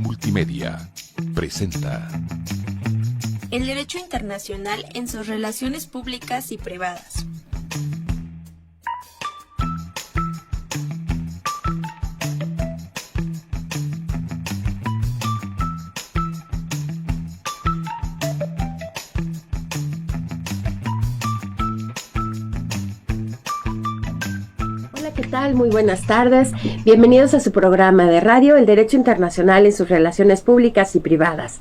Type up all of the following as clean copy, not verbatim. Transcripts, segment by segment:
Multimedia presenta el derecho internacional en sus relaciones públicas y privadas. ¿Qué tal? Muy buenas tardes. Bienvenidos a su programa de radio, El Derecho Internacional en sus relaciones públicas y privadas.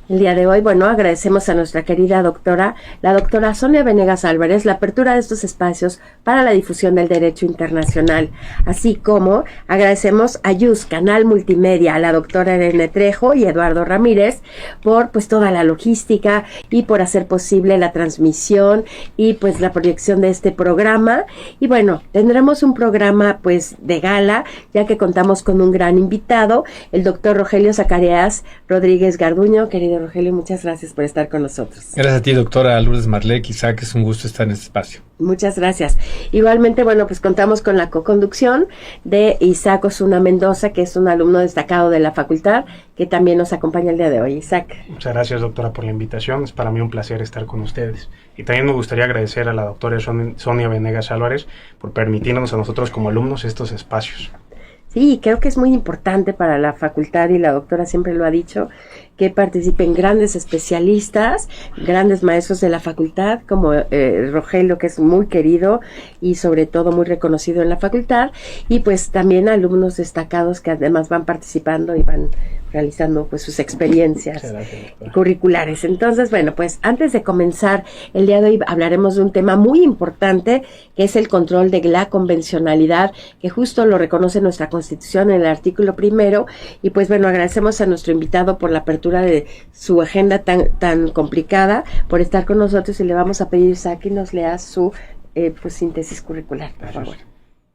El día de hoy, agradecemos a nuestra querida doctora, la doctora Sonia Venegas Álvarez, la apertura de estos espacios para la difusión del derecho internacional, así como agradecemos a YUS, Canal Multimedia, a la doctora Irene Trejo y Eduardo Ramírez por toda la logística y por hacer posible la transmisión y la proyección de este programa. Y tendremos un programa de gala, ya que contamos con un gran invitado, el doctor Rogelio Zacarías Rodríguez Garduño. Querido Rogelio, muchas gracias por estar con nosotros. Gracias a ti, doctora Lourdes Marlec. Isaac, es un gusto estar en este espacio. Muchas gracias. Igualmente, contamos con la coconducción de Isaac Osuna Mendoza, que es un alumno destacado de la facultad, que también nos acompaña el día de hoy. Isaac. Muchas gracias, doctora, por la invitación. Es para mí un placer estar con ustedes. Y también me gustaría agradecer a la doctora Sonia Venegas Álvarez por permitirnos a nosotros como alumnos estos espacios. Sí, creo que es muy importante para la facultad, y la doctora siempre lo ha dicho, que participen grandes especialistas, grandes maestros de la facultad, como Rogelio, que es muy querido y sobre todo muy reconocido en la facultad, y también alumnos destacados que además van participando y van realizando sus experiencias curriculares. Entonces, antes de comenzar, el día de hoy hablaremos de un tema muy importante, que es el control de la convencionalidad, que justo lo reconoce nuestra Constitución en el artículo 1, y agradecemos a nuestro invitado por la apertura de su agenda tan complicada, por estar con nosotros, y le vamos a pedir, Isaac, que nos lea su síntesis curricular, por favor.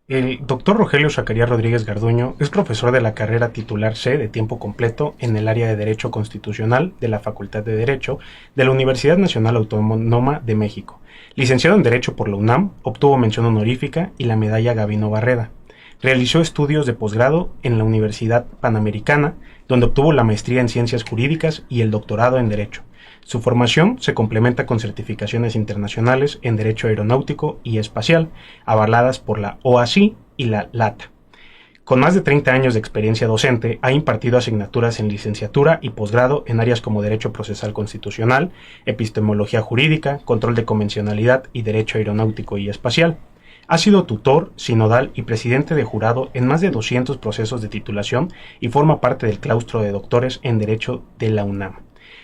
El doctor Rogelio Zacarías Rodríguez Garduño es profesor de la carrera titular C de tiempo completo en el área de Derecho Constitucional de la Facultad de Derecho de la Universidad Nacional Autónoma de México. Licenciado en Derecho por la UNAM, obtuvo mención honorífica y la medalla Gabino Barreda. Realizó estudios de posgrado en la Universidad Panamericana, donde obtuvo la maestría en Ciencias Jurídicas y el doctorado en Derecho. Su formación se complementa con certificaciones internacionales en Derecho Aeronáutico y Espacial, avaladas por la OASI y la LATA. Con más de 30 años de experiencia docente, ha impartido asignaturas en licenciatura y posgrado en áreas como Derecho Procesal Constitucional, Epistemología Jurídica, Control de Convencionalidad y Derecho Aeronáutico y Espacial. Ha sido tutor, sinodal y presidente de jurado en más de 200 procesos de titulación y forma parte del claustro de doctores en Derecho de la UNAM,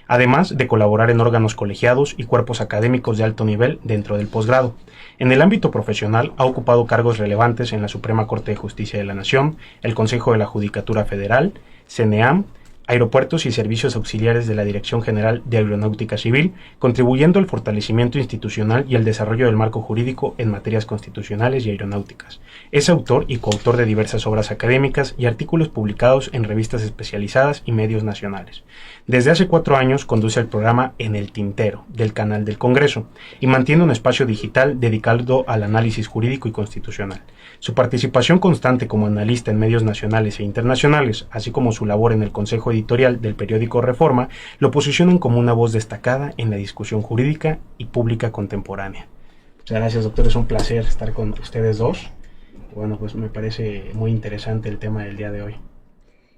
además de colaborar en órganos colegiados y cuerpos académicos de alto nivel dentro del posgrado. En el ámbito profesional ha ocupado cargos relevantes en la Suprema Corte de Justicia de la Nación, el Consejo de la Judicatura Federal, CNEAM, Aeropuertos y Servicios Auxiliares de la Dirección General de Aeronáutica Civil, contribuyendo al fortalecimiento institucional y al desarrollo del marco jurídico en materias constitucionales y aeronáuticas. Es autor y coautor de diversas obras académicas y artículos publicados en revistas especializadas y medios nacionales. Desde hace 4 años conduce el programa En el Tintero del Canal del Congreso y mantiene un espacio digital dedicado al análisis jurídico y constitucional. Su participación constante como analista en medios nacionales e internacionales, así como su labor en el Consejo Editorial del periódico Reforma, lo posicionan como una voz destacada en la discusión jurídica y pública contemporánea. Muchas gracias, doctor. Es un placer estar con ustedes dos. Me parece muy interesante el tema del día de hoy.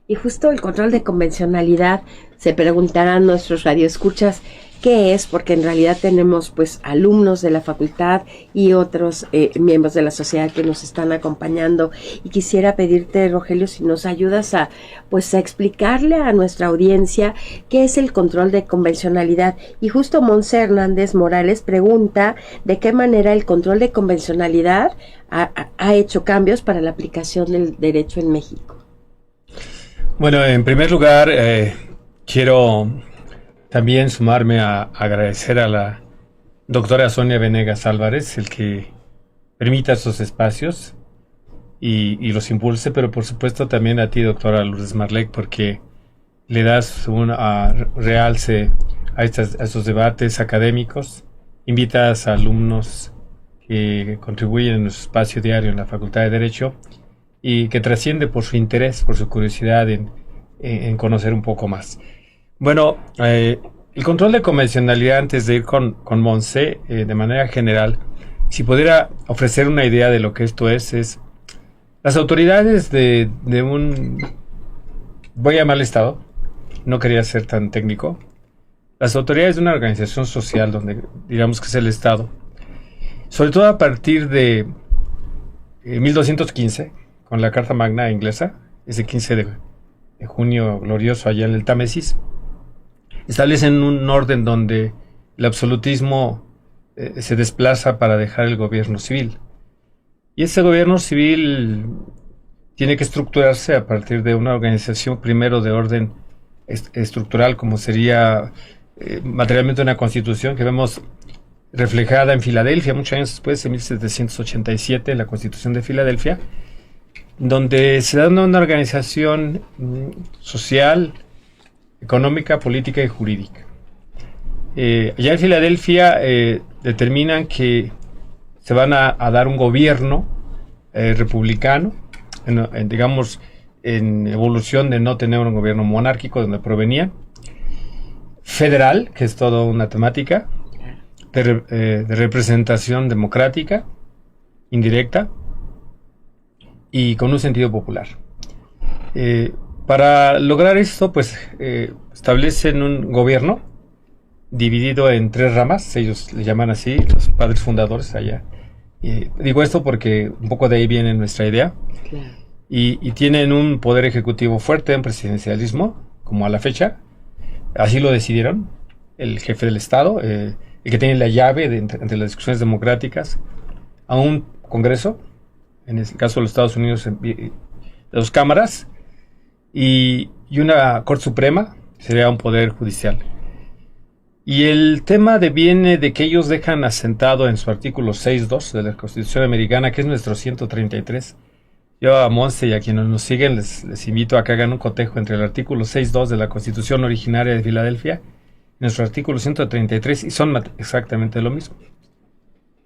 Y justo el control de convencionalidad, se preguntarán nuestros radioescuchas, ¿qué es? Porque en realidad tenemos alumnos de la facultad y otros miembros de la sociedad que nos están acompañando, y quisiera pedirte, Rogelio, si nos ayudas a explicarle a nuestra audiencia qué es el control de convencionalidad. Y justo Monse Hernández Morales pregunta de qué manera el control de convencionalidad ha hecho cambios para la aplicación del derecho en México. Bueno, en primer lugar, quiero también sumarme a agradecer a la doctora Sonia Venegas Álvarez el que permita estos espacios y los impulse, pero por supuesto también a ti, doctora Lourdes Marlec, porque le das un realce a estos debates académicos, invitas a alumnos que contribuyen en nuestro espacio diario en la Facultad de Derecho y que trasciende por su interés, por su curiosidad en en conocer un poco más. Bueno, el control de convencionalidad, antes de ir con Monse, de manera general, si pudiera ofrecer una idea de lo que esto es las autoridades de un, voy a llamarle Estado, no quería ser tan técnico, las autoridades de una organización social donde digamos que es el Estado, sobre todo a partir de 1215, con la Carta Magna inglesa, ese 15 de junio glorioso allá en el Támesis, establecen un orden donde el absolutismo se desplaza para dejar el gobierno civil. Y ese gobierno civil tiene que estructurarse a partir de una organización primero de orden estructural, como sería materialmente una constitución que vemos reflejada en Filadelfia, muchos años después, en 1787, la Constitución de Filadelfia, donde se da una organización social, económica, política y jurídica. Allá en Filadelfia determinan que se van a dar un gobierno republicano, digamos, en evolución de no tener un gobierno monárquico donde provenían, federal, que es toda una temática, de representación democrática, indirecta, y con un sentido popular. Para lograr esto, pues establecen un gobierno dividido en 3 ramas, ellos le llaman así, los padres fundadores allá. Digo esto porque un poco de ahí viene nuestra idea. Claro. Y tienen un poder ejecutivo fuerte en presidencialismo, como a la fecha. Así lo decidieron, el jefe del Estado, el que tiene la llave entre las discusiones democráticas, a un Congreso, en el caso de los Estados Unidos, de 2 cámaras, y una Corte Suprema, sería un poder judicial. Y el tema viene de que ellos dejan asentado en su artículo 6.2 de la Constitución Americana, que es nuestro 133. Yo a Monse y a quienes nos siguen les invito a que hagan un cotejo entre el artículo 6.2 de la Constitución originaria de Filadelfia y nuestro artículo 133, y son exactamente lo mismo.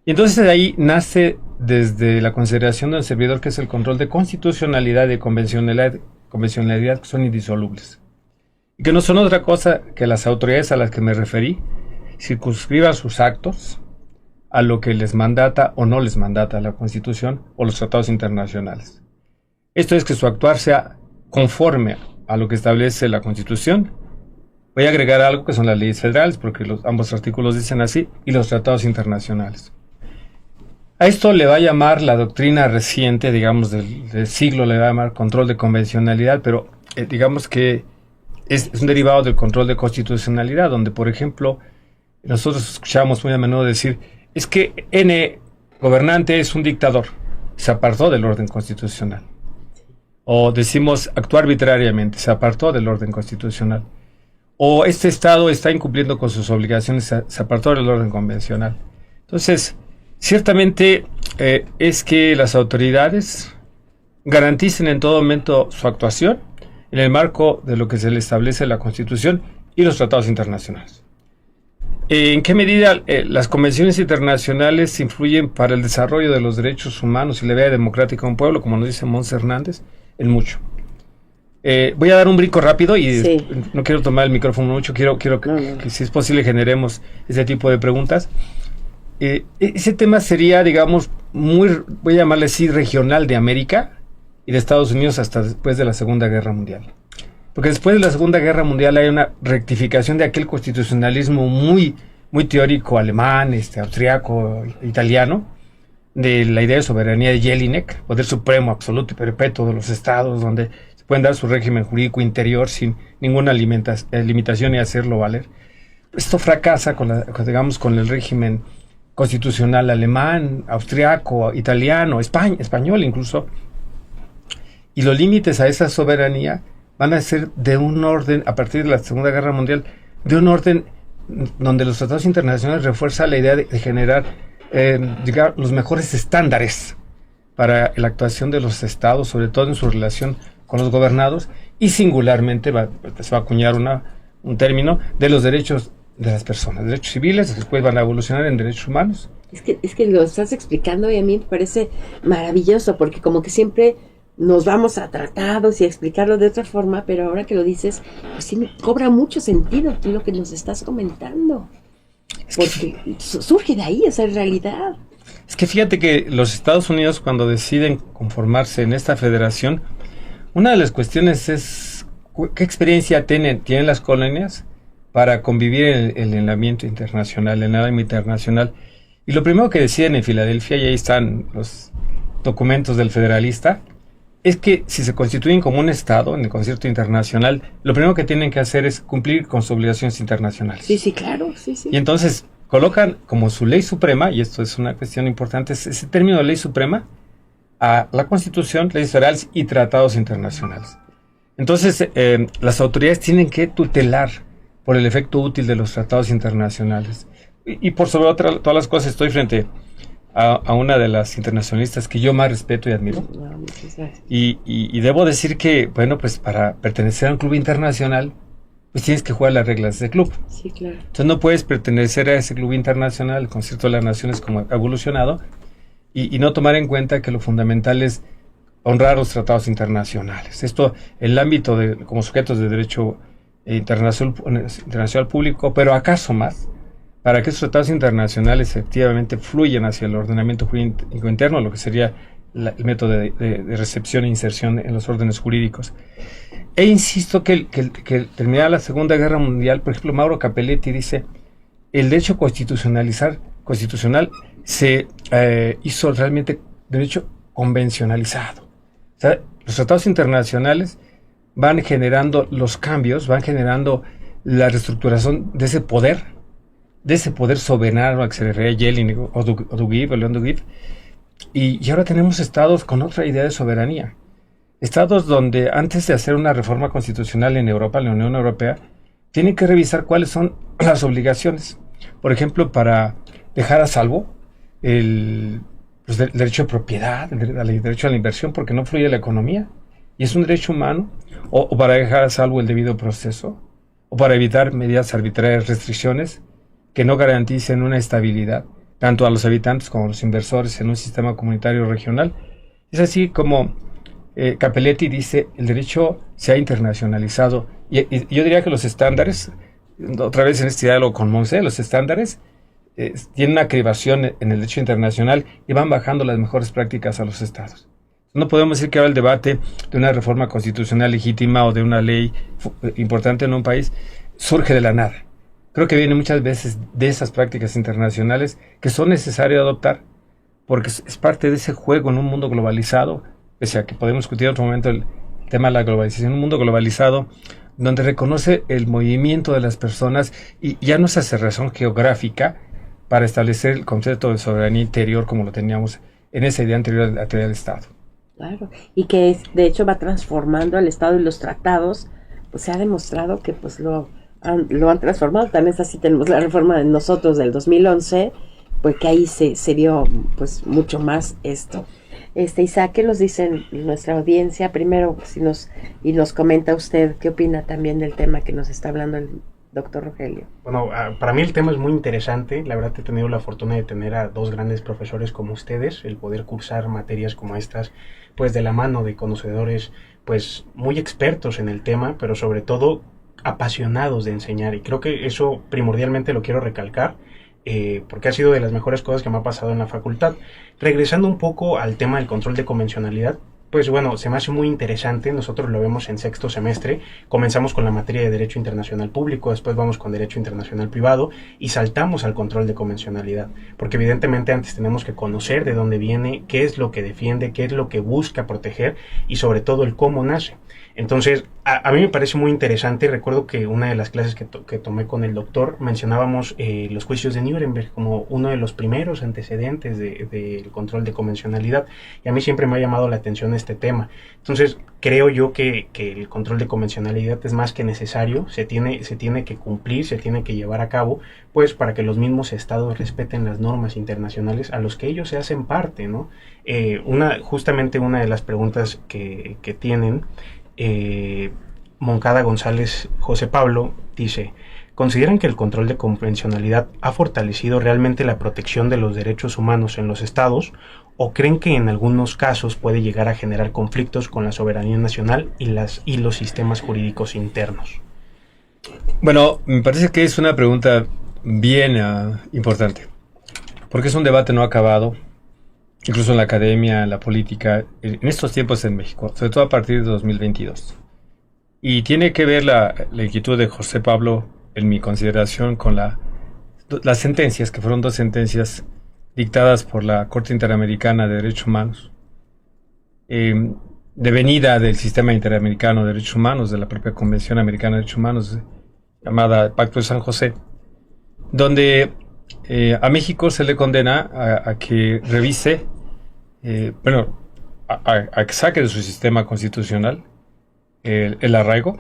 Y entonces de ahí nace desde la consideración del servidor, que es el control de constitucionalidad y de convencionalidad, que son indisolubles. Y que no son otra cosa que las autoridades a las que me referí circunscriban sus actos a lo que les mandata o no les mandata la Constitución o los tratados internacionales. Esto es que su actuar sea conforme a lo que establece la Constitución. Voy a agregar algo que son las leyes federales, porque ambos artículos dicen así, y los tratados internacionales. A esto le va a llamar la doctrina reciente, digamos, del siglo, le va a llamar control de convencionalidad, pero digamos que es un derivado del control de constitucionalidad, donde, por ejemplo, nosotros escuchamos muy a menudo decir, es que N gobernante es un dictador, se apartó del orden constitucional. O decimos actuar arbitrariamente, se apartó del orden constitucional. O este Estado está incumpliendo con sus obligaciones, se apartó del orden convencional. Entonces, ciertamente es que las autoridades garanticen en todo momento su actuación en el marco de lo que se le establece la Constitución y los tratados internacionales. ¿En qué medida las convenciones internacionales influyen para el desarrollo de los derechos humanos y la vida democrática de un pueblo, como nos dice Monse Hernández? En mucho. Voy a dar un brinco rápido y sí, no quiero tomar el micrófono mucho, quiero que si es posible generemos ese tipo de preguntas. Ese tema sería, digamos, voy a llamarle así, regional de América y de Estados Unidos hasta después de la Segunda Guerra Mundial. Porque después de la Segunda Guerra Mundial hay una rectificación de aquel constitucionalismo muy teórico alemán, austriaco, italiano, de la idea de soberanía de Jelinek, poder supremo, absoluto y perpetuo de los estados, donde se pueden dar su régimen jurídico interior sin ninguna limitación y hacerlo valer. Esto fracasa con el régimen constitucional alemán, austriaco, italiano, español incluso. Y los límites a esa soberanía van a ser de un orden, a partir de la Segunda Guerra Mundial, de un orden donde los tratados internacionales refuerzan la idea de generar los mejores estándares para la actuación de los estados, sobre todo en su relación con los gobernados, y singularmente se va a acuñar un término de los derechos de las personas, derechos civiles, después van a evolucionar en derechos humanos. Es que lo estás explicando y a mí me parece maravilloso, porque como que siempre nos vamos a tratados y a explicarlo de otra forma, pero ahora que lo dices, pues sí me cobra mucho sentido lo que nos estás comentando. Porque surge de ahí esa realidad. Es que fíjate que los Estados Unidos, cuando deciden conformarse en esta federación, una de las cuestiones es qué experiencia tienen las colonias para convivir en el ambiente internacional, en el ámbito internacional. Y lo primero que deciden en Filadelfia, y ahí están los documentos del federalista, es que si se constituyen como un Estado en el concierto internacional, lo primero que tienen que hacer es cumplir con sus obligaciones internacionales. Sí, claro, sí. Y entonces colocan como su ley suprema, y esto es una cuestión importante, es ese término de ley suprema, a la Constitución, leyes federales y tratados internacionales. Entonces, las autoridades tienen que tutelar por el efecto útil de los tratados internacionales. Y por sobre todas las cosas, estoy frente a una de las internacionalistas que yo más respeto y admiro. Y debo decir que, bueno, pues para pertenecer a un club internacional, pues tienes que jugar las reglas de club. Sí, claro. Entonces no puedes pertenecer a ese club internacional, el Concierto de las Naciones, como ha evolucionado, y no tomar en cuenta que lo fundamental es honrar los tratados internacionales. Esto en el ámbito de como sujetos de derecho internacional público, pero acaso más, para que esos tratados internacionales efectivamente fluyan hacia el ordenamiento jurídico interno, lo que sería el método de recepción e inserción en los órdenes jurídicos. E insisto que terminada la Segunda Guerra Mundial, por ejemplo, Mauro Capelletti dice, el derecho constitucional se hizo realmente derecho convencionalizado. O sea, los tratados internacionales van generando los cambios, van generando la reestructuración de ese poder soberano al que se refería Yeltsin o León Duguid, y ahora tenemos estados con otra idea de soberanía. Estados donde antes de hacer una reforma constitucional en Europa, en la Unión Europea, tienen que revisar cuáles son las obligaciones. Por ejemplo, para dejar a salvo el derecho de propiedad, el derecho a la inversión, porque no fluye la economía, y es un derecho humano, o para dejar a salvo el debido proceso, o para evitar medidas arbitrarias, restricciones que no garanticen una estabilidad, tanto a los habitantes como a los inversores en un sistema comunitario regional. Es así como Capelletti dice, el derecho se ha internacionalizado, y yo diría que los estándares, otra vez en este diálogo con Monse, los estándares tienen una cribación en el derecho internacional y van bajando las mejores prácticas a los estados. No podemos decir que ahora el debate de una reforma constitucional legítima o de una ley importante en un país surge de la nada. Creo que viene muchas veces de esas prácticas internacionales que son necesarias adoptar, porque es parte de ese juego en un mundo globalizado, pese a que podemos discutir en otro momento el tema de la globalización, un mundo globalizado donde reconoce el movimiento de las personas y ya no se hace razón geográfica para establecer el concepto de soberanía interior como lo teníamos en esa idea anterior a la teoría del Estado. Claro, y que de hecho va transformando el Estado y los tratados, pues se ha demostrado que pues lo han transformado. También así tenemos la reforma de nosotros del 2011, pues que ahí se vio pues mucho más esto. Isaac, ¿qué nos dicen nuestra audiencia? Primero, y nos comenta usted qué opina también del tema que nos está hablando el doctor Rogelio. Bueno, para mí el tema es muy interesante. La verdad he tenido la fortuna de tener a dos grandes profesores como ustedes, el poder cursar materias como estas, pues de la mano de conocedores, pues muy expertos en el tema, pero sobre todo apasionados de enseñar. Y creo que eso primordialmente lo quiero recalcar, porque ha sido de las mejores cosas que me ha pasado en la facultad. Regresando un poco al tema del control de convencionalidad, pues bueno, se me hace muy interesante. Nosotros lo vemos en sexto semestre. Comenzamos con la materia de Derecho Internacional Público, después vamos con Derecho Internacional Privado y saltamos al control de convencionalidad, porque evidentemente antes tenemos que conocer de dónde viene, qué es lo que defiende, qué es lo que busca proteger y sobre todo el cómo nace. Entonces, a mí me parece muy interesante. Recuerdo que una de las clases que tomé con el doctor mencionábamos los juicios de Nuremberg como uno de los primeros antecedentes del control de convencionalidad, y a mí siempre me ha llamado la atención este tema. Entonces, creo yo que el control de convencionalidad es más que necesario, se tiene que cumplir, se tiene que llevar a cabo, pues para que los mismos estados respeten las normas internacionales a los que ellos se hacen parte, ¿no? Justamente una de las preguntas que tienen Moncada González José Pablo dice: ¿consideran que el control de convencionalidad ha fortalecido realmente la protección de los derechos humanos en los estados ¿O creen que en algunos casos puede llegar a generar conflictos con la soberanía nacional y los sistemas jurídicos internos? Bueno, me parece que es una pregunta bien importante, porque es un debate no acabado, incluso en la academia, en la política, en estos tiempos en México, sobre todo a partir de 2022. Y tiene que ver la inquietud de José Pablo, en mi consideración, con las sentencias, que fueron 2 sentencias dictadas por la Corte Interamericana de Derechos Humanos, devenida del Sistema Interamericano de Derechos Humanos, de la propia Convención Americana de Derechos Humanos, llamada Pacto de San José, donde a México se le condena a que revise, a que saque de su sistema constitucional el arraigo.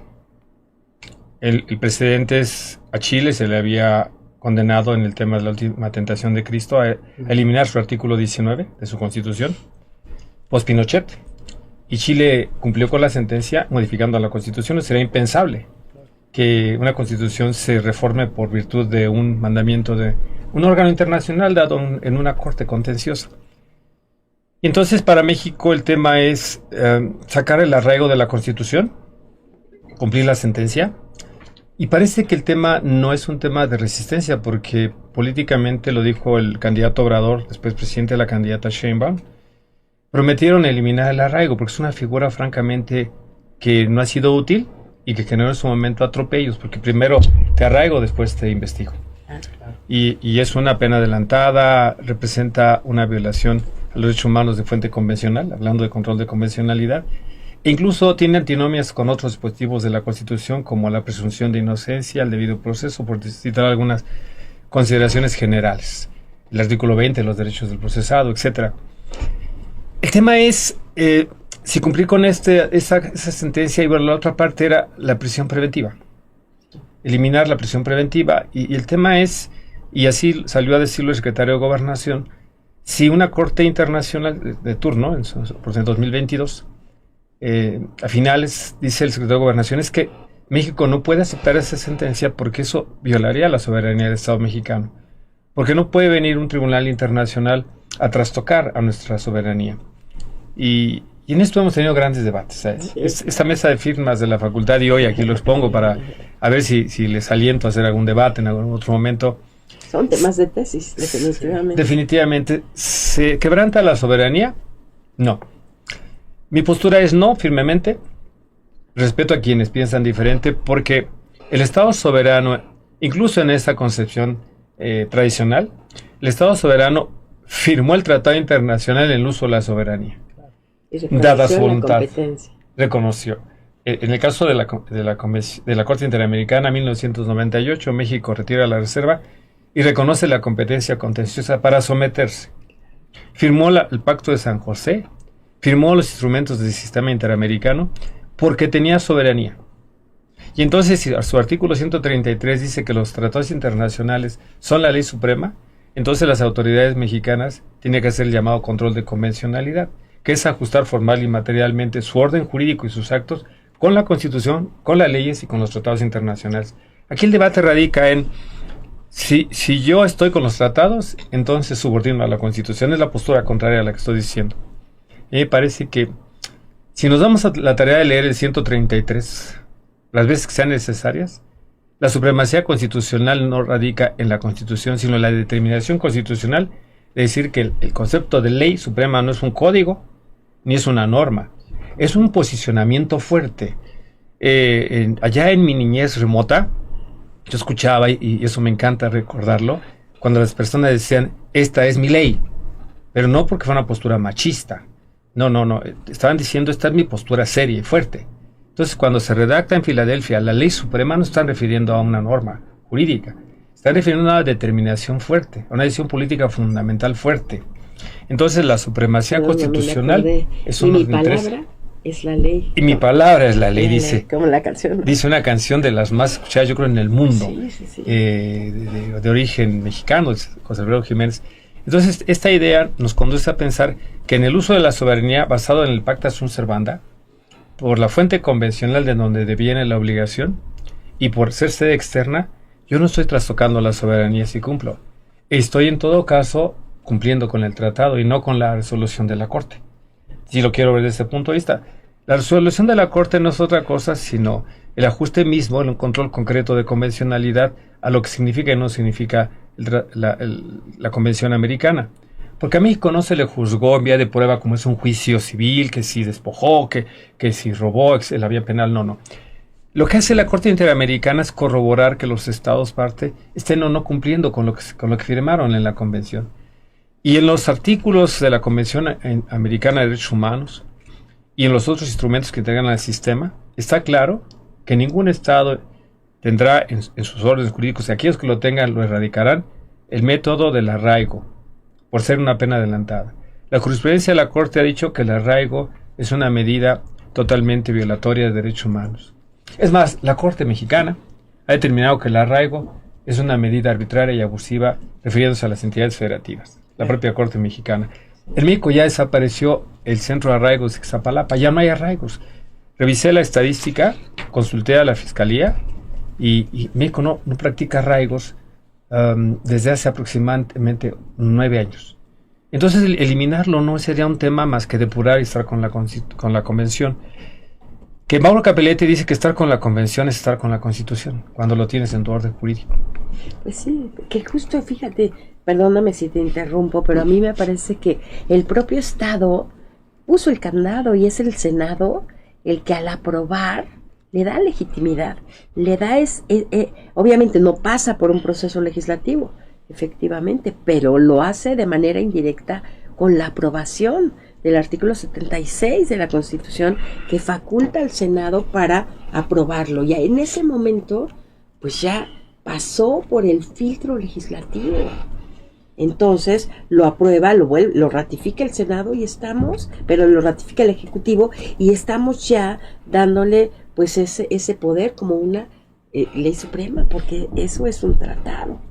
El precedente es a Chile, se le había condenado en el tema de la última tentación de Cristo a eliminar su artículo 19 de su constitución, post-Pinochet, y Chile cumplió con la sentencia modificando la constitución. Sería impensable que una constitución se reforme por virtud de un mandamiento de un órgano internacional dado en una corte contenciosa. Y entonces para México el tema es sacar el arraigo de la constitución, cumplir la sentencia. Y parece que el tema no es un tema de resistencia, porque políticamente, lo dijo el candidato Obrador, después presidente de la candidata Sheinbaum, prometieron eliminar el arraigo, porque es una figura francamente que no ha sido útil y que generó en su momento atropellos, porque primero te arraigo, después te investigo. Y es una pena adelantada, representa una violación a los derechos humanos de fuente convencional, hablando de control de convencionalidad. E incluso tiene antinomias con otros dispositivos de la Constitución, como la presunción de inocencia, el debido proceso, por citar algunas consideraciones generales. El artículo 20, los derechos del procesado, etc. El tema es si cumplir con esa sentencia, y bueno, la otra parte era la prisión preventiva. Eliminar la prisión preventiva. Y el tema es, y así salió a decirlo el secretario de Gobernación, si una corte internacional de turno, por 2022, a finales, dice el secretario de Gobernación, es que México no puede aceptar esa sentencia porque eso violaría la soberanía del Estado mexicano. Porque no puede venir un tribunal internacional a trastocar a nuestra soberanía. Y en esto hemos tenido grandes debates. Esta mesa de firmas de la facultad, y hoy aquí lo expongo para a ver si les aliento a hacer algún debate en algún otro momento. Son temas de tesis, definitivamente. Definitivamente. ¿Se quebranta la soberanía? No. Mi postura es no, firmemente. Respeto a quienes piensan diferente, porque el Estado soberano, incluso en esta concepción tradicional, el Estado soberano firmó el Tratado Internacional en el uso de la soberanía, dada su voluntad. Reconoció. En el caso de la Corte Interamericana, 1998, México retira la reserva y reconoce la competencia contenciosa para someterse. Firmó el Pacto de San José, firmó los instrumentos del sistema interamericano porque tenía soberanía. Y entonces, si su artículo 133 dice que los tratados internacionales son la ley suprema, entonces las autoridades mexicanas tienen que hacer el llamado control de convencionalidad, que es ajustar formal y materialmente su orden jurídico y sus actos con la Constitución, con las leyes y con los tratados internacionales. Aquí el debate radica en si yo estoy con los tratados, entonces subordino a la Constitución. Es la postura contraria a la que estoy diciendo. Y me parece que si nos damos a la tarea de leer el 133 las veces que sean necesarias, la supremacía constitucional no radica en la Constitución, sino en la determinación constitucional de decir que el concepto de ley suprema no es un código ni es una norma, es un posicionamiento fuerte. Allá en mi niñez remota, yo escuchaba, y eso me encanta recordarlo, cuando las personas decían, esta es mi ley, pero no porque fuera una postura machista. No, estaban diciendo, esta es mi postura seria y fuerte. Entonces, cuando se redacta en Filadelfia la ley suprema, no están refiriendo a una norma jurídica, están refiriendo a una determinación fuerte, a una decisión política fundamental fuerte. Entonces, la supremacía constitucional es un orden. Mi palabra es la ley. Y mi palabra es la ley, dice. Como la canción, ¿no? Dice una canción de las más escuchadas, yo creo, en el mundo, sí. de origen mexicano, José Alfredo Jiménez. Entonces, esta idea nos conduce a pensar que en el uso de la soberanía basado en el Pacta Sunt Servanda, por la fuente convencional de donde deviene la obligación y por ser sede externa, yo no estoy trastocando la soberanía si cumplo. Estoy en todo caso cumpliendo con el tratado y no con la resolución de la Corte. Si lo quiero ver desde ese punto de vista. La resolución de la Corte no es otra cosa sino el ajuste mismo, un control concreto de convencionalidad a lo que significa y no significa la Convención Americana. Porque a México no se le juzgó en vía de prueba como es un juicio civil, que si despojó, que si robó, la vía penal, no. Lo que hace la Corte Interamericana es corroborar que los estados parte estén o no cumpliendo con lo que firmaron en la Convención. Y en los artículos de la Convención Americana de Derechos Humanos y en los otros instrumentos que integran al sistema, está claro que ningún estado tendrá en sus órdenes jurídicos, y aquellos que lo tengan lo erradicarán, el método del arraigo, por ser una pena adelantada. La jurisprudencia de la Corte ha dicho que el arraigo es una medida totalmente violatoria de derechos humanos. Es más, la Corte mexicana ha determinado que el arraigo es una medida arbitraria y abusiva refiriéndose a las entidades federativas. La propia Corte mexicana. En México ya desapareció el centro de arraigos de Ixtapalapa, ya no hay arraigos. Revisé la estadística, consulté a la Fiscalía y México no practica arraigos desde hace aproximadamente 9 años. Entonces eliminarlo no sería un tema más que depurar y estar con la Convención. Que Mauro Capelletti dice que estar con la Convención es estar con la Constitución, cuando lo tienes en tu orden jurídico. Pues sí, que justo, fíjate, perdóname si te interrumpo, pero a mí me parece que el propio Estado puso el candado y es el Senado el que al aprobar le da legitimidad, le da obviamente no pasa por un proceso legislativo, efectivamente, pero lo hace de manera indirecta con la aprobación del artículo 76 de la Constitución que faculta al Senado para aprobarlo. Y en ese momento, pues ya pasó por el filtro legislativo. Entonces lo aprueba, lo ratifica el Senado pero lo ratifica el Ejecutivo y estamos ya dándole pues ese poder como una ley suprema, porque eso es un tratado.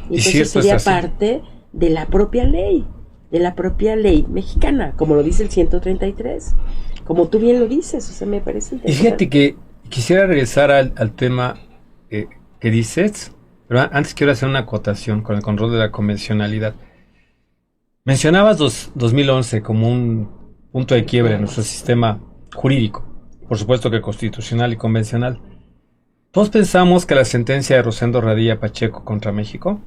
Entonces sería parte de la propia ley mexicana, como lo dice el 133, como tú bien lo dices, o sea, me parece interesante. Y fíjate que quisiera regresar al tema que dices, pero antes quiero hacer una acotación con el control de la convencionalidad. Mencionabas 2011 como un punto de quiebre en nuestro sistema jurídico, por supuesto que constitucional y convencional. Todos pensamos que la sentencia de Rosendo Radilla Pacheco contra México,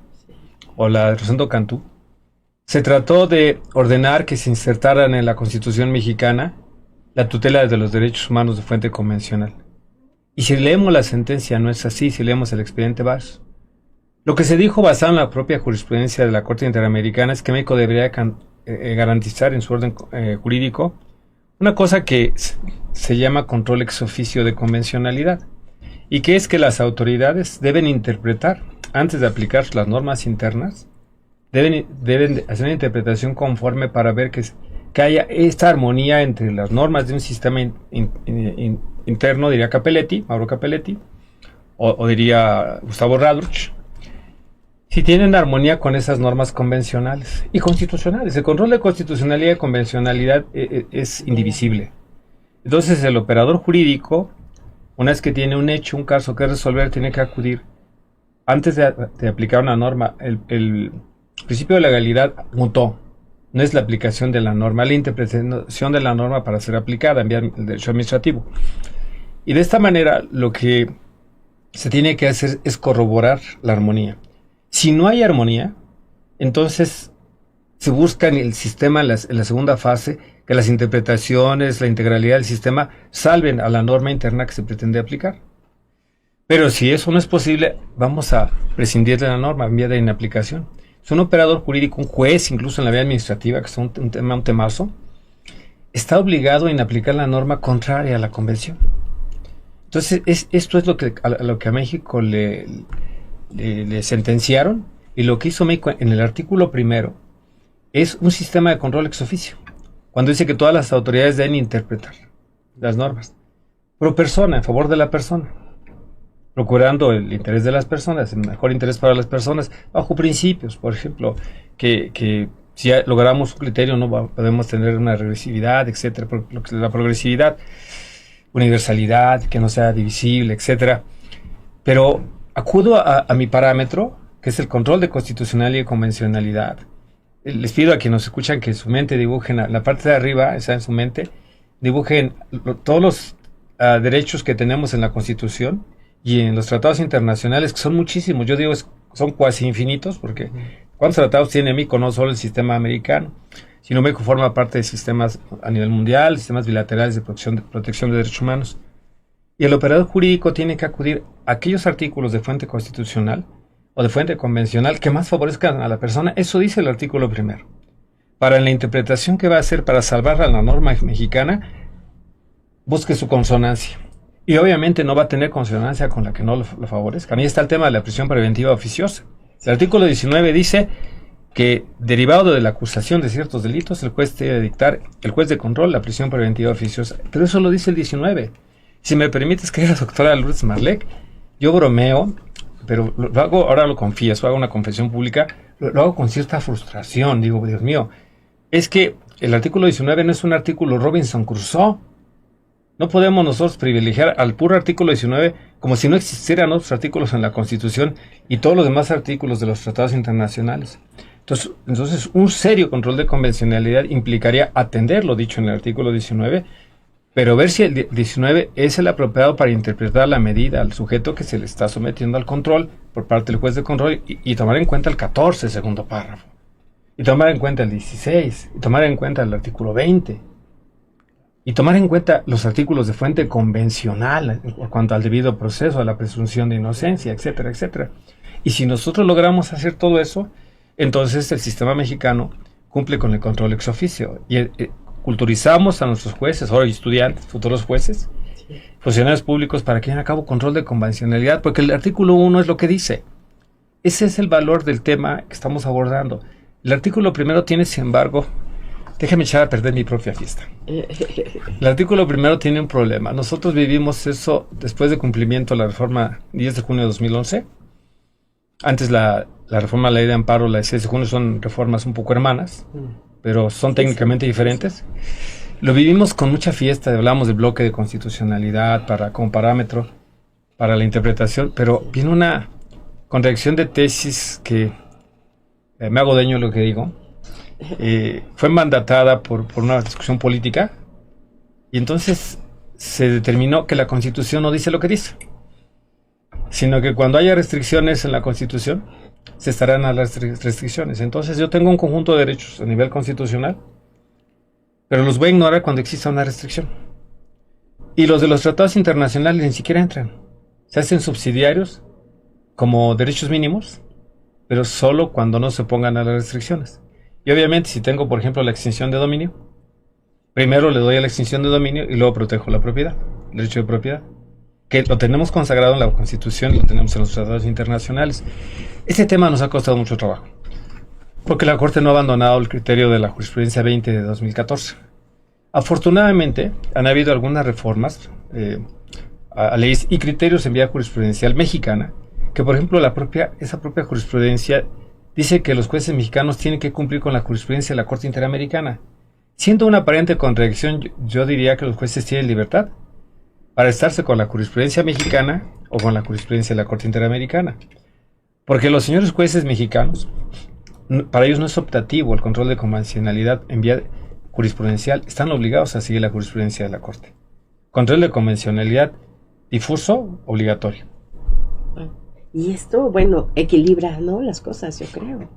o la de Rosendo Cantú, se trató de ordenar que se insertaran en la Constitución mexicana la tutela de los derechos humanos de fuente convencional. Y si leemos la sentencia no es así, si leemos el expediente Vars. Lo que se dijo basado en la propia jurisprudencia de la Corte Interamericana es que México debería garantizar en su orden jurídico una cosa que se llama control ex oficio de convencionalidad, y que es que las autoridades deben interpretar, antes de aplicar las normas internas, deben hacer una interpretación conforme para ver que haya esta armonía entre las normas de un sistema interno, diría Capelletti, Mauro Capelletti, o diría Gustavo Radruch, si tienen armonía con esas normas convencionales y constitucionales. El control de constitucionalidad y convencionalidad es indivisible. Entonces el operador jurídico, una vez que tiene un hecho, un caso que resolver, tiene que acudir, antes de aplicar una norma, el principio de legalidad mutó. No es la aplicación de la norma, la interpretación de la norma para ser aplicada en vía del derecho administrativo. Y de esta manera lo que se tiene que hacer es corroborar la armonía. Si no hay armonía, entonces se busca en el sistema, en la segunda fase, que las interpretaciones, la integralidad del sistema salven a la norma interna que se pretende aplicar. Pero si eso no es posible, vamos a prescindir de la norma en vía de inaplicación. Es un operador jurídico, un juez, incluso en la vía administrativa, que es un temazo, está obligado a inaplicar la norma contraria a la convención. Entonces, esto es lo que a México le sentenciaron, y lo que hizo México en el artículo primero es un sistema de control ex oficio, cuando dice que todas las autoridades deben interpretar las normas pro persona, en favor de la persona, procurando el interés de las personas, el mejor interés para las personas, bajo principios, por ejemplo, que si logramos un criterio no podemos tener una regresividad, etcétera, la progresividad, universalidad, que no sea divisible, etcétera. Pero acudo a mi parámetro, que es el control de constitucionalidad y convencionalidad, les pido a quienes nos escuchan que en su mente dibujen la parte de arriba, esa en su mente, dibujen todos los derechos que tenemos en la Constitución y en los tratados internacionales, que son muchísimos. Yo digo, son cuasi infinitos, porque ¿cuántos tratados tiene México? No solo el sistema americano, sino México forma parte de sistemas a nivel mundial, sistemas bilaterales de protección de derechos humanos. Y el operador jurídico tiene que acudir a aquellos artículos de fuente constitucional o de fuente convencional que más favorezcan a la persona. Eso dice el artículo primero. Para la interpretación que va a hacer para salvar a la norma mexicana, busque su consonancia. Y obviamente no va a tener consonancia con la que no lo favorezca. A mí está el tema de la prisión preventiva oficiosa. El artículo 19 dice que, derivado de la acusación de ciertos delitos, el juez debe dictar, el juez de control, la prisión preventiva oficiosa. Pero eso lo dice el 19. Si me permites, querida doctora Lourdes Marlec, yo bromeo, pero lo hago, ahora lo confieso, hago una confesión pública, lo hago con cierta frustración. Digo, Dios mío, es que el artículo 19 no es un artículo Robinson Crusoe. No podemos nosotros privilegiar al puro artículo 19 como si no existieran otros artículos en la Constitución y todos los demás artículos de los tratados internacionales. Entonces, un serio control de convencionalidad implicaría atender lo dicho en el artículo 19, pero ver si el 19 es el apropiado para interpretar la medida al sujeto que se le está sometiendo al control por parte del juez de control y tomar en cuenta el 14, segundo párrafo, y tomar en cuenta el 16, y tomar en cuenta el artículo 20, y tomar en cuenta los artículos de fuente convencional en cuanto al debido proceso, a la presunción de inocencia, etcétera, etcétera. Y si nosotros logramos hacer todo eso, entonces el sistema mexicano cumple con el control ex officio y culturizamos a nuestros jueces, ahora estudiantes, futuros jueces, funcionarios públicos, para que lleven a cabo control de convencionalidad, porque el artículo 1 es lo que dice. Ese es el valor del tema que estamos abordando. El artículo primero tiene, sin embargo, déjame echar a perder mi propia fiesta. El artículo primero tiene un problema. Nosotros vivimos eso después de cumplimiento de la reforma 10 de junio de 2011. Antes la reforma a la ley de amparo, la de 6 de junio, son reformas un poco hermanas, pero son técnicamente diferentes. Lo vivimos con mucha fiesta, hablamos del bloque de constitucionalidad como parámetro para la interpretación, pero viene una contradicción de tesis que me hago dueño de lo que digo. Fue mandatada por una discusión política y entonces se determinó que la Constitución no dice lo que dice, sino que cuando haya restricciones en la Constitución se estarán a las restricciones. Entonces yo tengo un conjunto de derechos a nivel constitucional, pero los voy a ignorar cuando exista una restricción. Y los de los tratados internacionales ni siquiera entran. Se hacen subsidiarios como derechos mínimos, pero solo cuando no se pongan a las restricciones. Y obviamente si tengo, por ejemplo, la extinción de dominio, primero le doy a la extinción de dominio y luego protejo la propiedad, el derecho de propiedad, que lo tenemos consagrado en la Constitución, lo tenemos en los tratados internacionales. Este tema nos ha costado mucho trabajo, porque la Corte no ha abandonado el criterio de la jurisprudencia 20 de 2014. Afortunadamente, han habido algunas reformas a leyes y criterios en vía jurisprudencial mexicana, que por ejemplo esa propia jurisprudencia dice que los jueces mexicanos tienen que cumplir con la jurisprudencia de la Corte Interamericana. Siendo una aparente contradicción, yo diría que los jueces tienen libertad para estarse con la jurisprudencia mexicana o con la jurisprudencia de la Corte Interamericana. Porque los señores jueces mexicanos, para ellos no es optativo el control de convencionalidad en vía jurisprudencial, están obligados a seguir la jurisprudencia de la Corte. Control de convencionalidad difuso, obligatorio. Y esto, bueno, equilibra, ¿no?, las cosas, yo creo.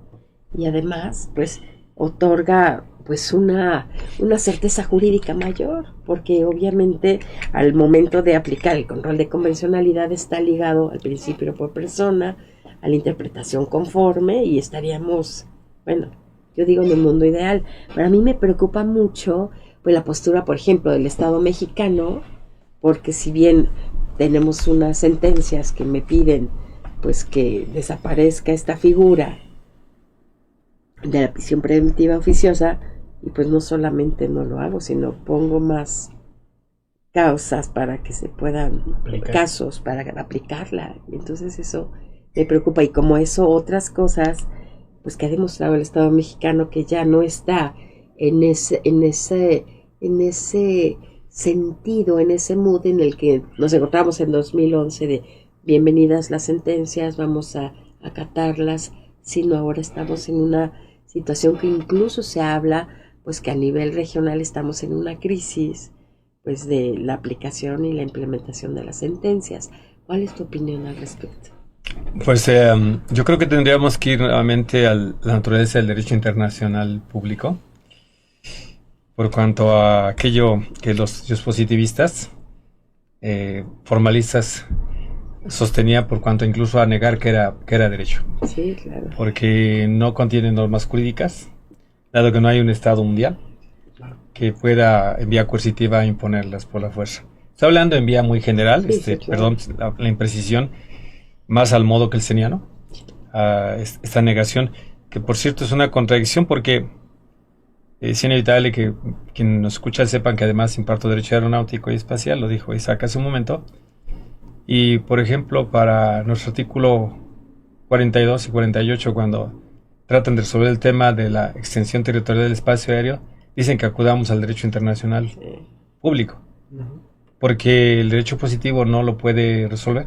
Y además, pues, otorga, pues, una certeza jurídica mayor, porque obviamente al momento de aplicar el control de convencionalidad está ligado al principio por persona, a la interpretación conforme, y estaríamos, bueno, yo digo en un mundo ideal. Pero a mí me preocupa mucho, pues, la postura, por ejemplo, del Estado mexicano, porque si bien tenemos unas sentencias que me piden pues que desaparezca esta figura de la prisión preventiva oficiosa, y pues no solamente no lo hago, sino pongo más causas para que se puedan, casos para aplicarla. Entonces eso me preocupa, y como eso otras cosas pues que ha demostrado el Estado mexicano que ya no está en ese sentido, en ese mood en el que nos encontramos en 2011 de bienvenidas las sentencias, vamos a acatarlas, sino ahora estamos en una situación que incluso se habla, pues que a nivel regional estamos en una crisis, pues de la aplicación y la implementación de las sentencias. ¿Cuál es tu opinión al respecto? Pues yo creo que tendríamos que ir nuevamente a la naturaleza del derecho internacional público, por cuanto a aquello que los positivistas, formalistas, sostenía por cuanto incluso a negar que era derecho. Sí, claro. Porque no contiene normas jurídicas, dado que no hay un Estado mundial que pueda en vía coercitiva imponerlas por la fuerza. Estoy hablando en vía muy general, Sí, claro. perdón la imprecisión, más al modo kelseniano, esta negación, que por cierto es una contradicción porque es inevitable que quien nos escucha sepan que además imparto Derecho Aeronáutico y Espacial, lo dijo Isaac hace un momento, y por ejemplo para nuestro artículo 42 y 48, cuando tratan de resolver el tema de la extensión territorial del espacio aéreo, dicen que acudamos al derecho internacional público, porque el derecho positivo no lo puede resolver.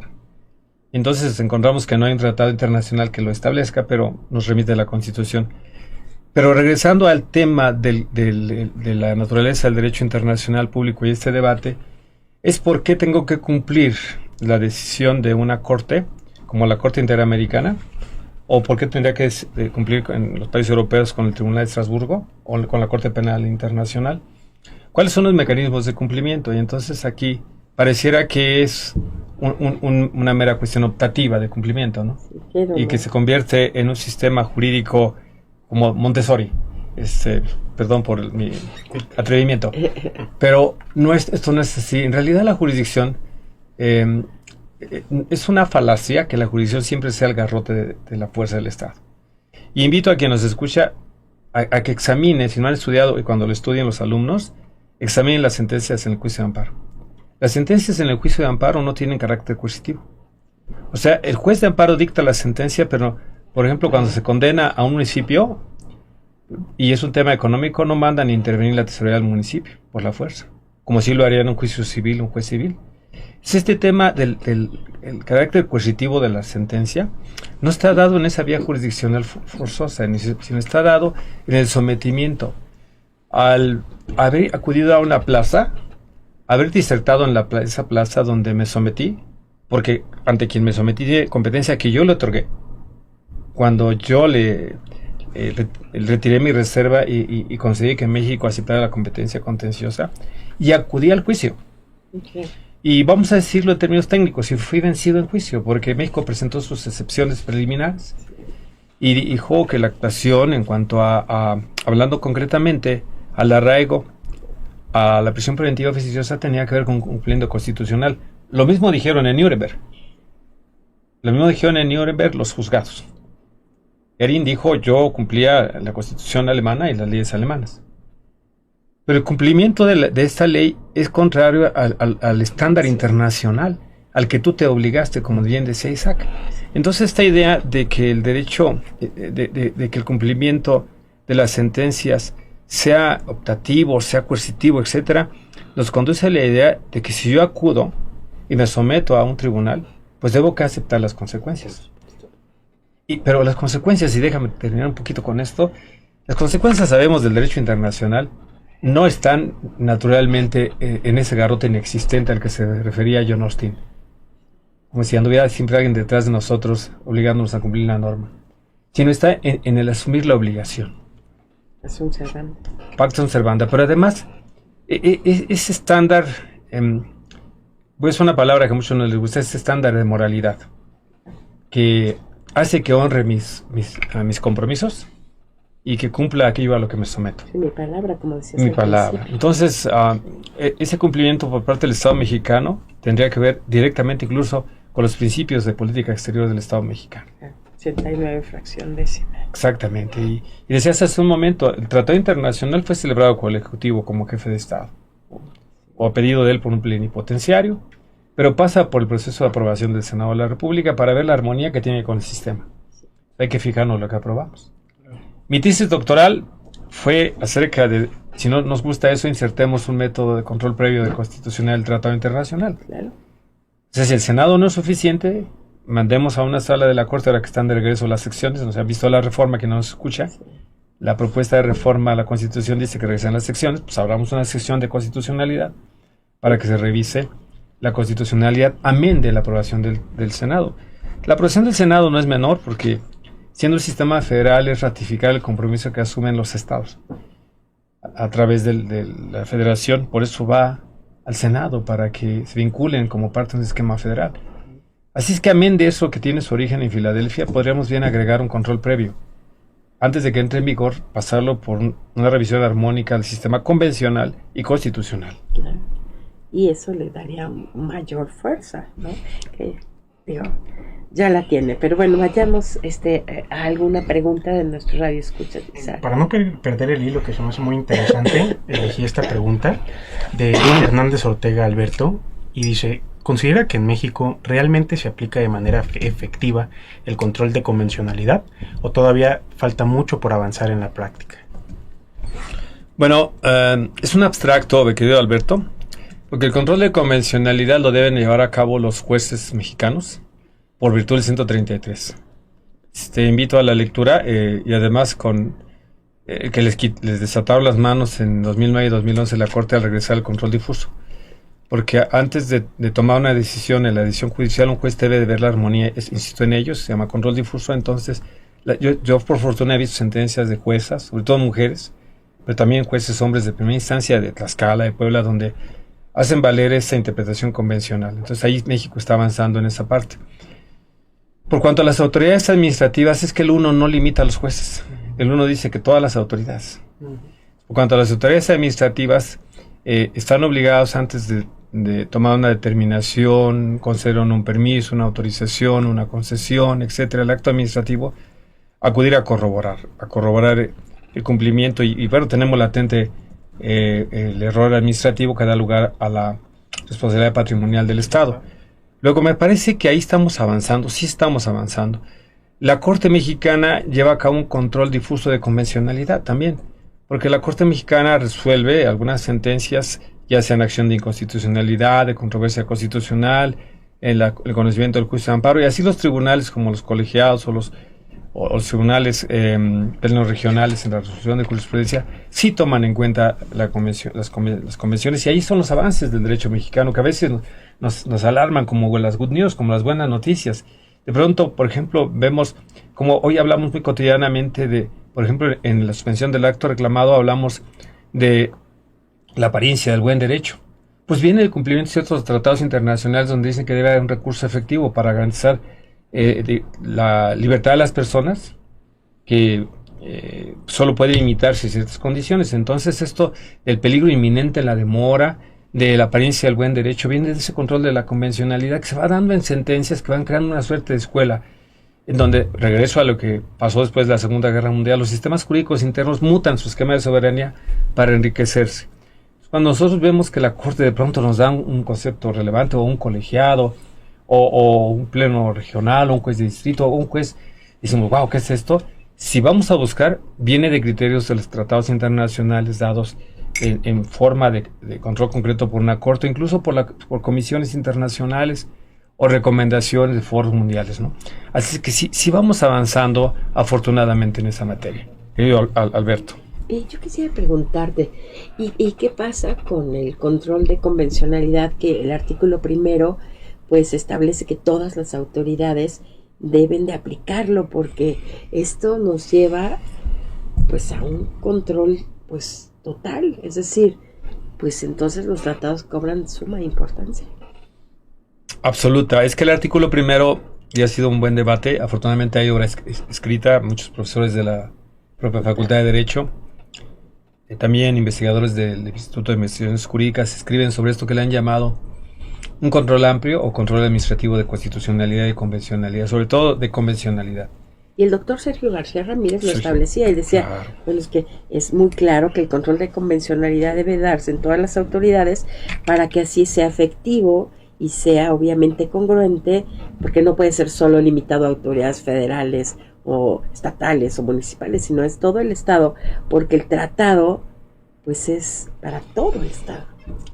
Entonces encontramos que no hay un tratado internacional que lo establezca, pero nos remite a la Constitución. Pero regresando al tema de la naturaleza del derecho internacional público y este debate, es por qué tengo que cumplir la decisión de una corte, como la Corte Interamericana, o por qué tendría que cumplir en los países europeos con el Tribunal de Estrasburgo o con la Corte Penal Internacional. ¿Cuáles son los mecanismos de cumplimiento? Y entonces aquí pareciera que es una mera cuestión optativa de cumplimiento, ¿no? Sí, Y que se convierte en un sistema jurídico como Montessori. Perdón por mi atrevimiento. Pero esto no es así. En realidad la jurisdicción es una falacia que la jurisdicción siempre sea el garrote de la fuerza del Estado. Y invito a quien nos escucha a que examine, si no han estudiado, y cuando lo estudien los alumnos, examinen las sentencias en el juicio de amparo. Las sentencias en el juicio de amparo no tienen carácter coercitivo. O sea, el juez de amparo dicta la sentencia, pero, por ejemplo, cuando se condena a un municipio, y es un tema económico, no mandan intervenir la tesorería del municipio por la fuerza, como si lo haría en un juicio civil, un juez civil. Es este tema del el carácter coercitivo de la sentencia no está dado en esa vía jurisdiccional forzosa, sino está dado en el sometimiento. Al haber acudido a una plaza, haber disertado en esa plaza donde me sometí, porque ante quien me sometí de competencia que yo le otorgué, cuando yo le retiré mi reserva y concedí que México aceptara la competencia contenciosa, y acudí al juicio. Okay. Y vamos a decirlo en términos técnicos, y fui vencido en juicio, porque México presentó sus excepciones preliminares y dijo que la actuación en cuanto a hablando concretamente al arraigo, a la prisión preventiva oficiosa, tenía que ver con cumplimiento constitucional. Lo mismo dijeron en Nuremberg. Lo mismo dijeron en Nuremberg los juzgados. Erin dijo, yo cumplía la Constitución alemana y las leyes alemanas. Pero el cumplimiento de esta ley es contrario al estándar internacional, al que tú te obligaste, como bien decía Isaac. Entonces esta idea de que el derecho, de que el cumplimiento de las sentencias sea optativo, sea coercitivo, etcétera, nos conduce a la idea de que si yo acudo y me someto a un tribunal, pues debo que aceptar las consecuencias. Pero las consecuencias, y déjame terminar un poquito con esto, las consecuencias, sabemos, del derecho internacional no están naturalmente en ese garrote inexistente al que se refería John Austin, como si anduviera siempre alguien detrás de nosotros obligándonos a cumplir la norma, sino está en el asumir la obligación. Pactum servanda. Pactum servanda. Pero además, ese estándar, pues una palabra que a muchos no les gusta, ese estándar de moralidad, que hace que honre mis compromisos y que cumpla aquello a lo que me someto. Sí, mi palabra, como decías. Mi palabra. Entonces, ese cumplimiento por parte del Estado mexicano tendría que ver directamente incluso con los principios de política exterior del Estado mexicano. 89 fracción décima. Exactamente. Y decías hace un momento, el Tratado Internacional fue celebrado por el Ejecutivo como jefe de Estado, o a pedido de él por un plenipotenciario, pero pasa por el proceso de aprobación del Senado de la República para ver la armonía que tiene con el sistema. Hay que fijarnos en lo que aprobamos. Mi tesis doctoral fue acerca de, si no nos gusta eso, insertemos un método de control previo de constitucional del Tratado Internacional. Claro. O sea, si el Senado no es suficiente, mandemos a una sala de la Corte, ahora que están de regreso las secciones, nos han visto la reforma que no nos escucha, la propuesta de reforma a la Constitución dice que regresan las secciones, pues abramos una sección de constitucionalidad para que se revise la constitucionalidad, amén de la aprobación del Senado. La aprobación del Senado no es menor porque, siendo el sistema federal, es ratificar el compromiso que asumen los estados a través de la federación. Por eso va al Senado, para que se vinculen como parte de un esquema federal. Así es que, amén de eso que tiene su origen en Filadelfia, podríamos bien agregar un control previo. Antes de que entre en vigor, pasarlo por una revisión armónica del sistema convencional y constitucional. Y eso le daría mayor fuerza, ¿no? Que, digo, ya la tiene. Pero bueno, vayamos a alguna pregunta de nuestro radio escucha. Para no perder el hilo, que se me hace muy interesante, elegí esta pregunta de Hernández Ortega Alberto, y dice: ¿considera que en México realmente se aplica de manera efectiva el control de convencionalidad o todavía falta mucho por avanzar en la práctica? Bueno, es un abstracto, mi querido Alberto, porque el control de convencionalidad lo deben llevar a cabo los jueces mexicanos por virtud del 133. Te invito a la lectura y además que les desataron las manos en 2009 y 2011 la Corte al regresar al control difuso. Porque antes de tomar una decisión en la decisión judicial, un juez debe de ver la armonía, insisto en ellos, se llama control difuso. Entonces, yo por fortuna he visto sentencias de juezas, sobre todo mujeres, pero también jueces hombres de primera instancia de Tlaxcala, de Puebla, donde hacen valer esa interpretación convencional. Entonces ahí México está avanzando en esa parte. Por cuanto a las autoridades administrativas, es que el uno no limita a los jueces. El uno dice que todas las autoridades. Por cuanto a las autoridades administrativas, están obligados antes de tomar una determinación, conceder un permiso, una autorización, una concesión, etcétera, el acto administrativo, acudir a corroborar el cumplimiento y bueno, tenemos latente el error administrativo que da lugar a la responsabilidad patrimonial del Estado. Luego me parece que ahí estamos avanzando, sí estamos avanzando. La Corte Mexicana lleva a cabo un control difuso de convencionalidad también, porque la Corte Mexicana resuelve algunas sentencias, ya sea en acción de inconstitucionalidad, de controversia constitucional, el conocimiento del juicio de amparo, y así los tribunales como los colegiados o los tribunales plenos regionales en la resolución de jurisprudencia sí toman en cuenta las convenciones, y ahí son los avances del derecho mexicano que a veces nos alarman como las good news, como las buenas noticias. De pronto, por ejemplo, vemos como hoy hablamos muy cotidianamente de, por ejemplo, en la suspensión del acto reclamado hablamos de la apariencia del buen derecho. Pues viene el cumplimiento de ciertos tratados internacionales donde dicen que debe haber un recurso efectivo para garantizar la libertad de las personas, que solo puede imitarse ciertas condiciones. Entonces esto del peligro inminente, la demora, de la apariencia del buen derecho, viene de ese control de la convencionalidad que se va dando en sentencias que van creando una suerte de escuela, en donde, regreso a lo que pasó después de la Segunda Guerra Mundial, los sistemas jurídicos internos mutan su esquema de soberanía para enriquecerse. Cuando nosotros vemos que la Corte de pronto nos da un concepto relevante, o un colegiado, o un pleno regional, o un juez de distrito, o un juez, decimos, wow, ¿qué es esto? Si vamos a buscar, viene de criterios de los tratados internacionales dados en forma de control concreto por una corte, incluso por comisiones internacionales o recomendaciones de foros mundiales, ¿no? Así que sí vamos avanzando afortunadamente en esa materia. Querido Alberto. Y yo quisiera preguntarte, ¿y qué pasa con el control de convencionalidad? Que el artículo primero pues establece que todas las autoridades deben de aplicarlo, porque esto nos lleva pues a un control pues total, es decir, pues entonces los tratados cobran suma importancia. Absoluta, es que el artículo primero ya ha sido un buen debate, afortunadamente hay obra escrita, muchos profesores de la propia Facultad de Derecho, también investigadores del Instituto de Investigaciones Jurídicas escriben sobre esto que le han llamado un control amplio o control administrativo de constitucionalidad y convencionalidad, sobre todo de convencionalidad. Y el doctor Sergio García Ramírez lo establecía y decía, claro, bueno, es que es muy claro que el control de convencionalidad debe darse en todas las autoridades para que así sea efectivo y sea obviamente congruente, porque no puede ser solo limitado a autoridades federales o estatales o municipales, sino es todo el Estado, porque el tratado pues es para todo el Estado.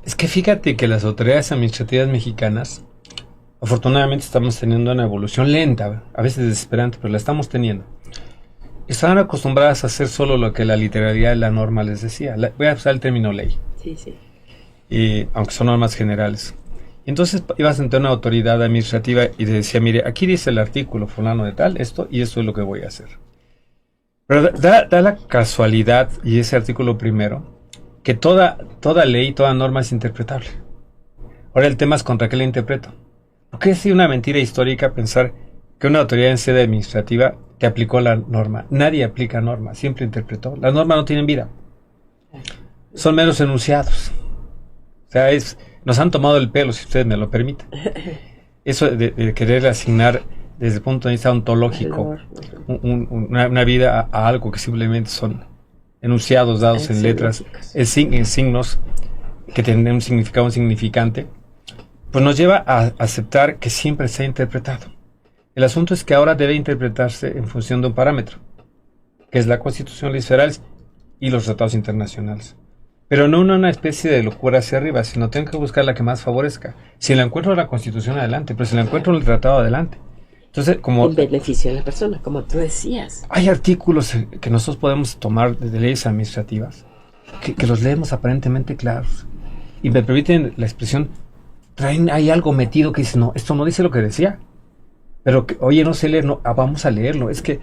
Es que fíjate que las autoridades administrativas mexicanas, afortunadamente estamos teniendo una evolución lenta, a veces desesperante, pero la estamos teniendo. estaban acostumbradas a hacer solo lo que la literalidad de la norma les decía. Voy a usar el término ley. Sí, sí. Aunque son normas generales. Y entonces ibas ante una autoridad administrativa y te decía, mire, aquí dice el artículo fulano de tal, esto, y esto es lo que voy a hacer. Pero da la casualidad, y ese artículo primero, que toda ley, toda norma es interpretable. Ahora el tema es contra qué la interpreto. Porque es una mentira histórica pensar que una autoridad en sede administrativa que aplicó la norma. Nadie aplica norma, siempre interpretó. Las normas no tienen vida. Son meros enunciados. O sea, nos han tomado el pelo, si ustedes me lo permiten. Eso de querer asignar desde el punto de vista ontológico una vida a algo que simplemente son enunciados dados en letras, en signos que tienen un significado, un significante, pues nos lleva a aceptar que siempre se ha interpretado. El asunto es que ahora debe interpretarse en función de un parámetro, que es la Constitución, leyes federales y los tratados internacionales. Pero no una especie de locura hacia arriba, sino tengo que buscar la que más favorezca. Si la encuentro en la Constitución, adelante, pero si la encuentro en el tratado, adelante. Entonces, como en beneficio de la persona, como tú decías. Hay artículos que nosotros podemos tomar de leyes administrativas que los leemos aparentemente claros y me permiten la expresión, hay algo metido que dice, no, esto no dice lo que decía, pero oye, no sé leer, no, vamos a leerlo. Es que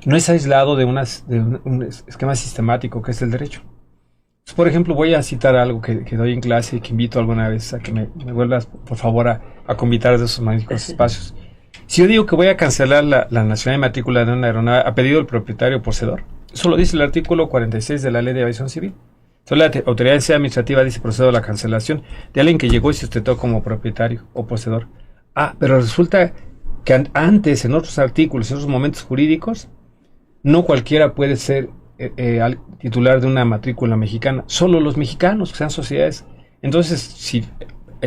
no es aislado de un esquema sistemático que es el derecho. Entonces, por ejemplo, voy a citar algo que doy en clase y que invito alguna vez a que me vuelvas, por favor, a convitar de esos magníficos espacios. Si yo digo que voy a cancelar la nacionalidad y matrícula de una aeronave a pedido del propietario poseedor, eso lo dice el artículo 46 de la Ley de Aviación Civil. Entonces la autoridad administrativa dice procedo a la cancelación de alguien que llegó y se sustentó como propietario o poseedor. Pero resulta que antes, en otros artículos, en otros momentos jurídicos, no cualquiera puede ser titular de una matrícula mexicana, solo los mexicanos que sean sociedades. Entonces, si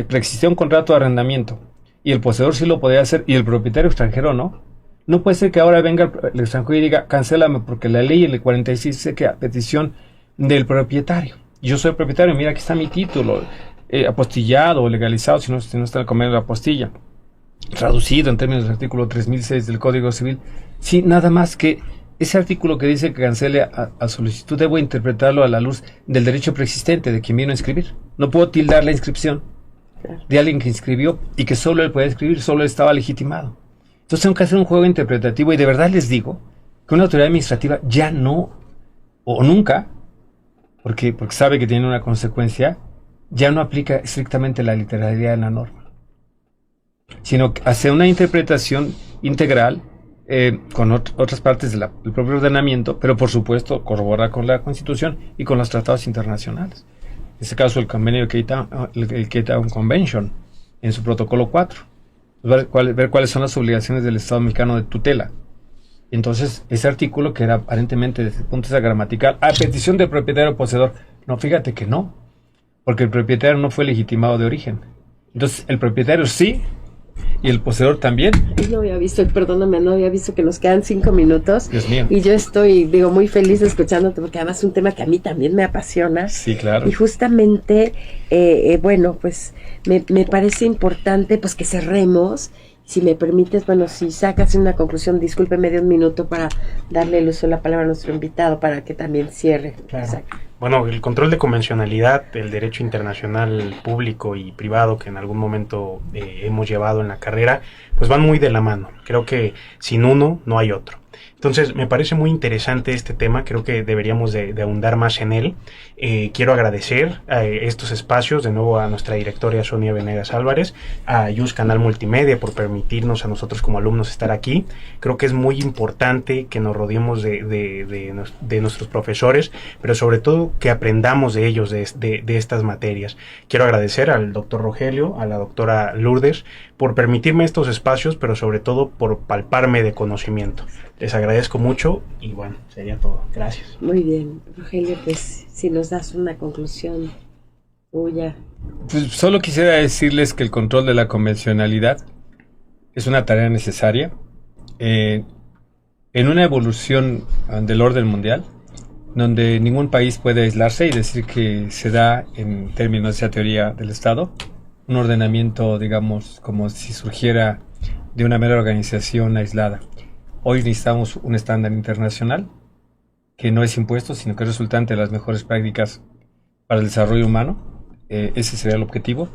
preexistía un contrato de arrendamiento y el poseedor sí lo podía hacer y el propietario extranjero no puede ser que ahora venga el extranjero y diga, cancélame porque la ley el 46 dice que a petición del propietario. Yo soy propietario, mira, aquí está mi título, apostillado o legalizado, si no está el convenio de la apostilla, traducido en términos del artículo 3006 del Código Civil. Sí, nada más que ese artículo que dice que cancele a solicitud, debo interpretarlo a la luz del derecho preexistente de quien vino a inscribir. No puedo tildar la inscripción de alguien que inscribió y que solo él podía escribir, solo él estaba legitimado. Entonces tengo que hacer un juego interpretativo y de verdad les digo que una autoridad administrativa ya no, o nunca, porque sabe que tiene una consecuencia, ya no aplica estrictamente la literalidad de la norma, sino que hace una interpretación integral con otras partes del propio ordenamiento, pero por supuesto corrobora con la Constitución y con los tratados internacionales. En este caso el convenio el Cape Town Convention en su protocolo 4, ver cuáles son las obligaciones del Estado mexicano de tutela. Entonces ese artículo, que era aparentemente desde el punto de vista gramatical a petición del propietario poseedor, no, fíjate que no, porque el propietario no fue legitimado de origen. Entonces el propietario sí y el poseedor también. No había visto, perdóname, no había visto que nos quedan 5 minutos. Dios mío. Y yo estoy, muy feliz escuchándote, porque además es un tema que a mí también me apasiona. Sí, claro. Y justamente, pues me parece importante pues que cerremos. Si me permites, si sacas una conclusión, discúlpeme de un minuto para darle el uso de la palabra a nuestro invitado para que también cierre. Claro. Exacto. Bueno, el control de convencionalidad, el derecho internacional público y privado que en algún momento hemos llevado en la carrera, pues van muy de la mano. Creo que sin uno no hay otro. Entonces, me parece muy interesante este tema, creo que deberíamos de ahondar más en él. Quiero agradecer estos espacios, de nuevo a nuestra directora Sonia Venegas Álvarez, a Yus Canal Multimedia por permitirnos a nosotros como alumnos estar aquí. Creo que es muy importante que nos rodeemos de nuestros profesores, pero sobre todo que aprendamos de ellos, de estas materias. Quiero agradecer al doctor Rogelio, a la doctora Lourdes, por permitirme estos espacios, pero sobre todo por palparme de conocimiento. Les agradezco mucho y bueno, sería todo. Gracias. Muy bien, Rogelio, pues si nos das una conclusión tuya. Pues solo quisiera decirles que el control de la convencionalidad es una tarea necesaria en una evolución del orden mundial, donde ningún país puede aislarse y decir que se da, en términos de esa teoría del Estado, un ordenamiento, digamos, como si surgiera de una mera organización aislada. Hoy necesitamos un estándar internacional que no es impuesto, sino que es resultante de las mejores prácticas para el desarrollo humano. Ese sería el objetivo.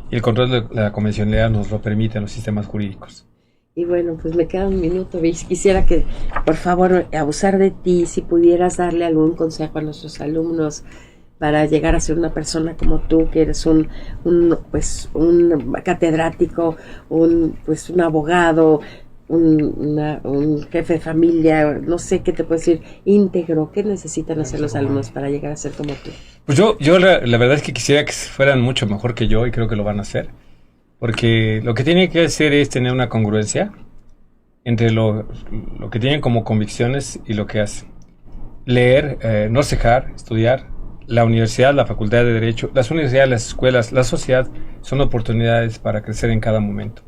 Y el control de la convencionalidad nos lo permite en los sistemas jurídicos. Y bueno, pues me queda un minuto, Luis. Quisiera que, por favor, abusar de ti, si pudieras darle algún consejo a nuestros alumnos para llegar a ser una persona como tú, que eres un catedrático, un abogado, un jefe de familia, no sé qué te puedo decir, íntegro. ¿Qué necesitan hacer los alumnos para llegar a ser como tú? Pues yo la verdad es que quisiera que fueran mucho mejor que yo, y creo que lo van a hacer, porque lo que tienen que hacer es tener una congruencia entre lo que tienen como convicciones y lo que hacen. Leer, no cejar, estudiar. La universidad, la facultad de Derecho, las universidades, las escuelas, la sociedad son oportunidades para crecer en cada momento.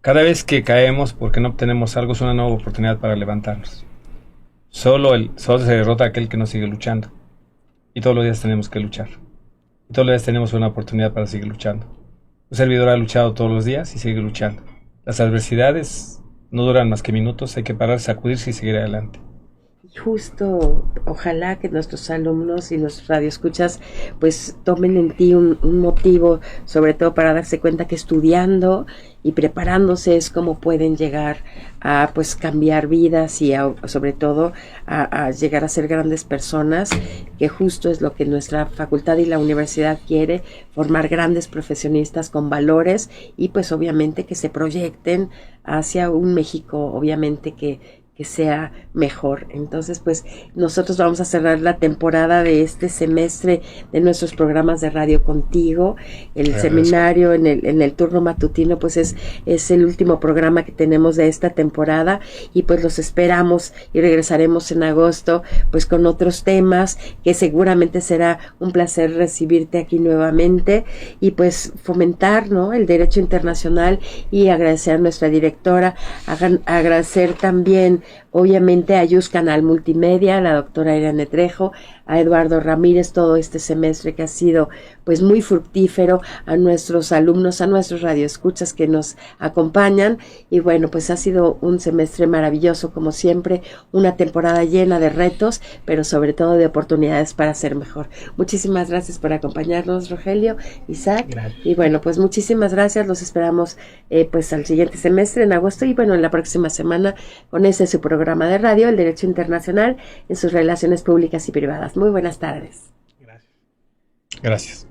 Cada vez que caemos porque no obtenemos algo es una nueva oportunidad para levantarnos. Solo se derrota aquel que no sigue luchando. Y todos los días tenemos que luchar. Y todos los días tenemos una oportunidad para seguir luchando. Un servidor ha luchado todos los días y sigue luchando. Las adversidades no duran más que minutos, hay que pararse, sacudirse y seguir adelante. Justo, ojalá que nuestros alumnos y nuestros radioescuchas pues tomen en ti un motivo, sobre todo para darse cuenta que estudiando y preparándose es como pueden llegar a pues cambiar vidas y sobre todo a llegar a ser grandes personas, que justo es lo que nuestra facultad y la universidad quiere, formar grandes profesionistas con valores y pues obviamente que se proyecten hacia un México obviamente que sea mejor. Entonces pues nosotros vamos a cerrar la temporada de este semestre de nuestros programas de radio contigo. El seminario en el turno matutino pues es el último programa que tenemos de esta temporada, y pues los esperamos y regresaremos en agosto pues con otros temas que seguramente será un placer recibirte aquí nuevamente y pues fomentar, ¿no?, el derecho internacional, y agradecer a nuestra directora, agradecer también obviamente a Yus Canal Multimedia, a la doctora Irene Trejo, a Eduardo Ramírez, todo este semestre que ha sido pues muy fructífero, a nuestros alumnos, a nuestros radioescuchas que nos acompañan, y bueno, pues ha sido un semestre maravilloso como siempre, una temporada llena de retos, pero sobre todo de oportunidades para ser mejor. Muchísimas gracias por acompañarnos, Rogelio, Isaac, gracias. Y bueno, pues muchísimas gracias, los esperamos pues al siguiente semestre en agosto, y bueno, en la próxima semana con su programa de radio, el Derecho Internacional en sus relaciones públicas y privadas. Muy buenas tardes. Gracias.